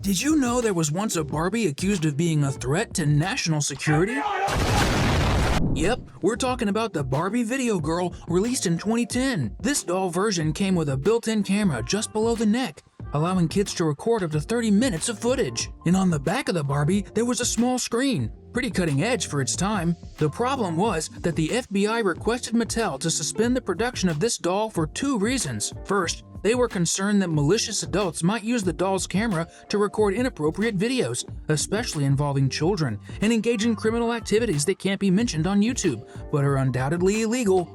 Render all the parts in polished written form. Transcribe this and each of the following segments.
Did you know there was once a Barbie accused of being a threat to national security? Yep, we're talking about the Barbie video girl released in 2010. This doll version came with a built-in camera just below the neck, allowing kids to record up to 30 minutes of footage. And on the back of the Barbie, there was a small screen. Pretty cutting edge for its time. The problem was that the FBI requested Mattel to suspend the production of this doll for two reasons. First, they were concerned that malicious adults might use the doll's camera to record inappropriate videos, especially involving children, and engage in criminal activities that can't be mentioned on YouTube, but are undoubtedly illegal.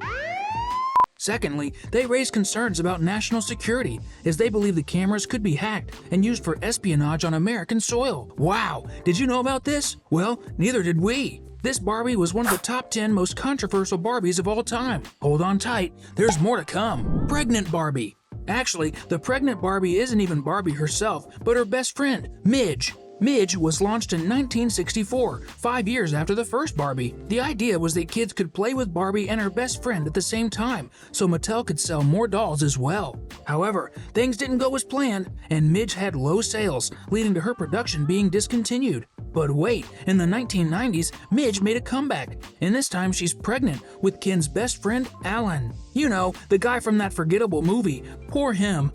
Secondly, they raised concerns about national security, as they believe the cameras could be hacked and used for espionage on American soil. Wow, did you know about this? Well, neither did we. This Barbie was one of the top 10 most controversial Barbies of all time. Hold on tight, there's more to come. Pregnant Barbie. Actually, the pregnant Barbie isn't even Barbie herself, but her best friend, Midge. Midge was launched in 1964, 5 years after the first Barbie. The idea was that kids could play with Barbie and her best friend at the same time, so Mattel could sell more dolls as well. However, things didn't go as planned, and Midge had low sales, leading to her production being discontinued. But wait, in the 1990s, Midge made a comeback, and this time she's pregnant with Ken's best friend, Alan. You know, the guy from that forgettable movie. Poor him.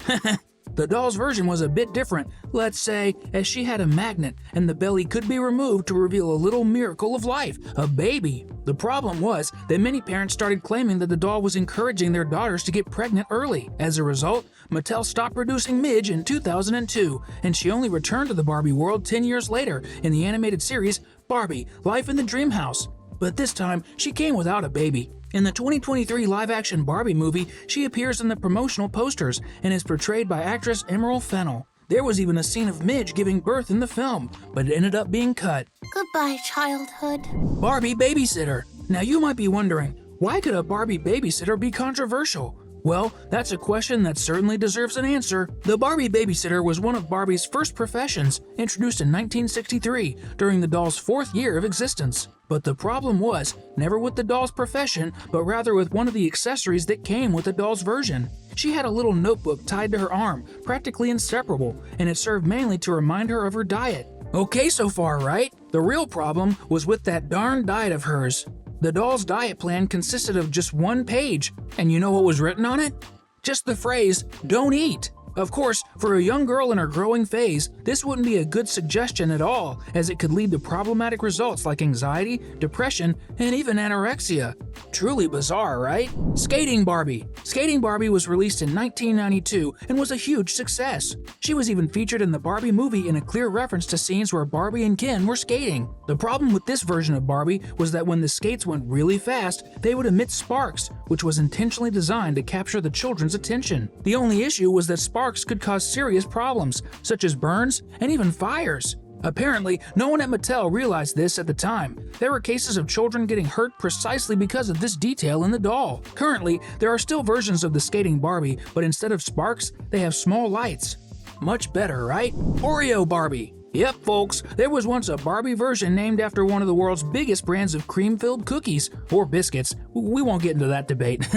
The doll's version was a bit different, let's say, as she had a magnet and the belly could be removed to reveal a little miracle of life, a baby. The problem was that many parents started claiming that the doll was encouraging their daughters to get pregnant early. As a result, Mattel stopped producing Midge in 2002, and she only returned to the Barbie world 10 years later in the animated series Barbie: Life in the Dream House. But this time, she came without a baby. In the 2023 live-action Barbie movie, she appears in the promotional posters and is portrayed by actress Emerald Fennell. There was even a scene of Midge giving birth in the film, but it ended up being cut. Goodbye, childhood. Barbie Babysitter. Now you might be wondering, why could a Barbie babysitter be controversial? Well, that's a question that certainly deserves an answer. The Barbie babysitter was one of Barbie's first professions, introduced in 1963 during the doll's 4th year of existence. But the problem was never with the doll's profession, but rather with one of the accessories that came with the doll's version. She had a little notebook tied to her arm, practically inseparable, and it served mainly to remind her of her diet. Okay so far, right? The real problem was with that darn diet of hers. The doll's diet plan consisted of just one page, and you know what was written on it? Just the phrase, "Don't eat." Of course, for a young girl in her growing phase, this wouldn't be a good suggestion at all, as it could lead to problematic results like anxiety, depression, and even anorexia. Truly bizarre, right? Skating Barbie. Skating Barbie was released in 1992 and was a huge success. She was even featured in the Barbie movie in a clear reference to scenes where Barbie and Ken were skating. The problem with this version of Barbie was that when the skates went really fast, they would emit sparks, which was intentionally designed to capture the children's attention. The only issue was that sparks could cause serious problems, such as burns and even fires. Apparently, no one at Mattel realized this at the time. There were cases of children getting hurt precisely because of this detail in the doll. Currently, there are still versions of the skating Barbie, but instead of sparks, they have small lights. Much better, right? Oreo Barbie. Yep, folks, there was once a Barbie version named after one of the world's biggest brands of cream-filled cookies, or biscuits. We won't get into that debate.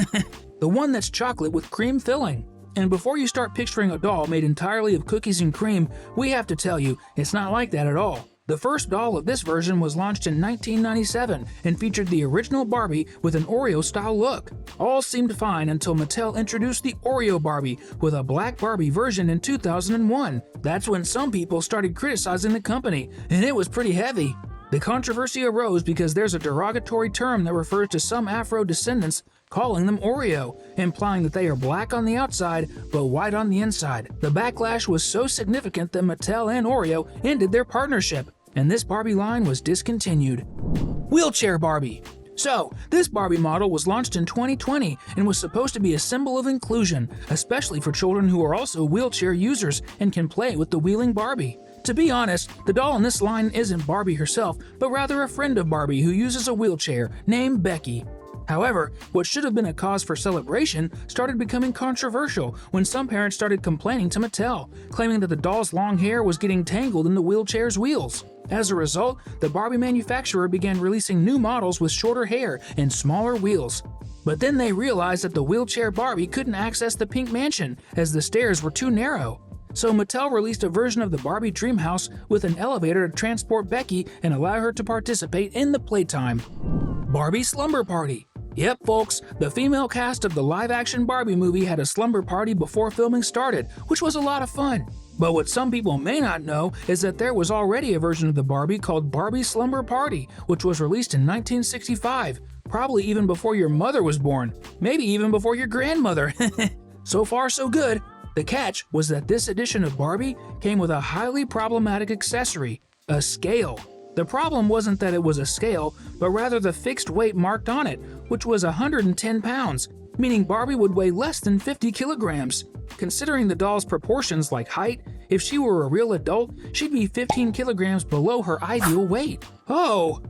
The one that's chocolate with cream filling. And before you start picturing a doll made entirely of cookies and cream, we have to tell you, it's not like that at all. The first doll of this version was launched in 1997 and featured the original Barbie with an Oreo-style look. All seemed fine until Mattel introduced the Oreo Barbie with a black Barbie version in 2001. That's when some people started criticizing the company, and it was pretty heavy. The controversy arose because there's a derogatory term that refers to some Afro descendants calling them Oreo, implying that they are black on the outside but white on the inside. The backlash was so significant that Mattel and Oreo ended their partnership, and this Barbie line was discontinued. Wheelchair Barbie. So, this Barbie model was launched in 2020 and was supposed to be a symbol of inclusion, especially for children who are also wheelchair users and can play with the wheeling Barbie. To be honest, the doll in this line isn't Barbie herself, but rather a friend of Barbie who uses a wheelchair, named Becky. However, what should have been a cause for celebration started becoming controversial when some parents started complaining to Mattel, claiming that the doll's long hair was getting tangled in the wheelchair's wheels. As a result, the Barbie manufacturer began releasing new models with shorter hair and smaller wheels. But then they realized that the wheelchair Barbie couldn't access the Pink Mansion as the stairs were too narrow. so Mattel released a version of the Barbie dream house with an elevator to transport Becky and allow her to participate in the playtime. Barbie Slumber Party. Yep, folks, the female cast of the live-action Barbie movie had a slumber party before filming started, which was a lot of fun. But what some people may not know is that there was already a version of the Barbie called Barbie Slumber Party, which was released in 1965, probably even before your mother was born, maybe even before your grandmother. So far, so good. The catch was that this edition of Barbie came with a highly problematic accessory, a scale. The problem wasn't that it was a scale, but rather the fixed weight marked on it, which was 110 pounds, meaning Barbie would weigh less than 50 kilograms. Considering the doll's proportions like height, if she were a real adult, she'd be 15 kilograms below her ideal weight. Oh!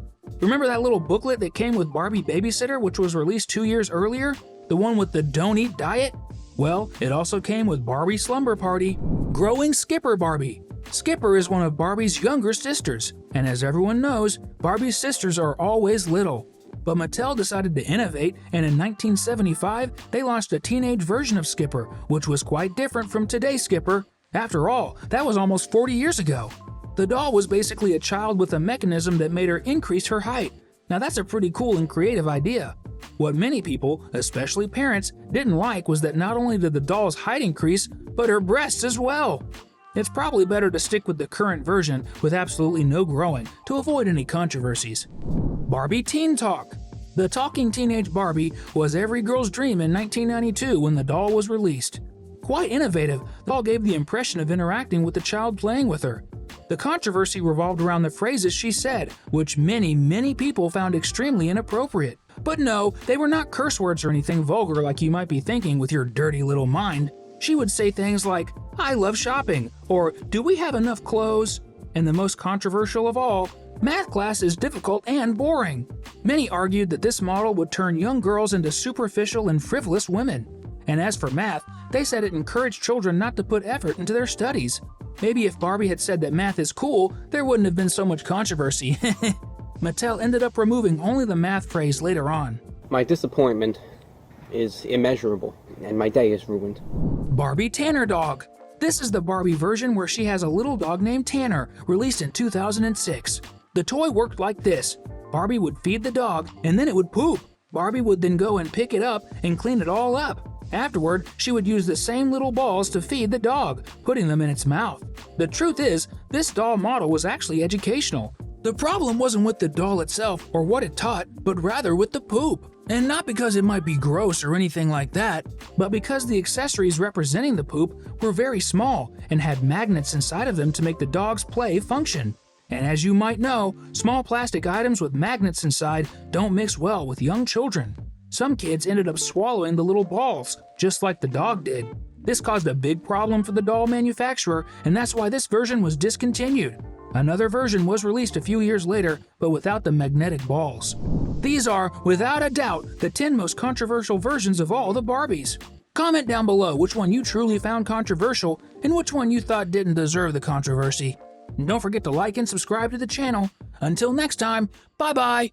Remember that little booklet that came with Barbie Babysitter, which was released 2 years earlier? The one with the don't eat diet? Well, it also came with Barbie Slumber Party. Growing Skipper Barbie. Skipper is one of Barbie's younger sisters, and as everyone knows, Barbie's sisters are always little. But Mattel decided to innovate, and in 1975, they launched a teenage version of Skipper, which was quite different from today's Skipper. After all, that was almost 40 years ago. The doll was basically a child with a mechanism that made her increase her height. Now that's a pretty cool and creative idea. What many people, especially parents, didn't like was that not only did the doll's height increase, but her breasts as well. It's probably better to stick with the current version with absolutely no growing to avoid any controversies. Barbie Teen Talk. The talking teenage Barbie was every girl's dream in 1992 when the doll was released. Quite innovative, the doll gave the impression of interacting with the child playing with her. The controversy revolved around the phrases she said, which many people found extremely inappropriate. But no, they were not curse words or anything vulgar like you might be thinking with your dirty little mind. She would say things like, "I love shopping," or "Do we have enough clothes?" And the most controversial of all, "Math class is difficult and boring." Many argued that this model would turn young girls into superficial and frivolous women. And as for math, they said it encouraged children not to put effort into their studies. Maybe if Barbie had said that math is cool, there wouldn't have been so much controversy. Mattel ended up removing only the math phrase later on. My disappointment is immeasurable, and my day is ruined. Barbie Tanner Dog. This is the Barbie version where she has a little dog named Tanner, released in 2006. The toy worked like this. Barbie would feed the dog, and then it would poop. Barbie would then go and pick it up and clean it all up. Afterward, she would use the same little balls to feed the dog, putting them in its mouth. The truth is, this doll model was actually educational. The problem wasn't with the doll itself or what it taught, but rather with the poop. And not because it might be gross or anything like that, but because the accessories representing the poop were very small and had magnets inside of them to make the dog's play function. And as you might know, small plastic items with magnets inside don't mix well with young children. Some kids ended up swallowing the little balls, just like the dog did. This caused a big problem for the doll manufacturer, and that's why this version was discontinued. Another version was released a few years later, but without the magnetic balls. These are, without a doubt, the 10 most controversial versions of all the Barbies. Comment down below which one you truly found controversial and which one you thought didn't deserve the controversy. And don't forget to like and subscribe to the channel. Until next time, bye-bye!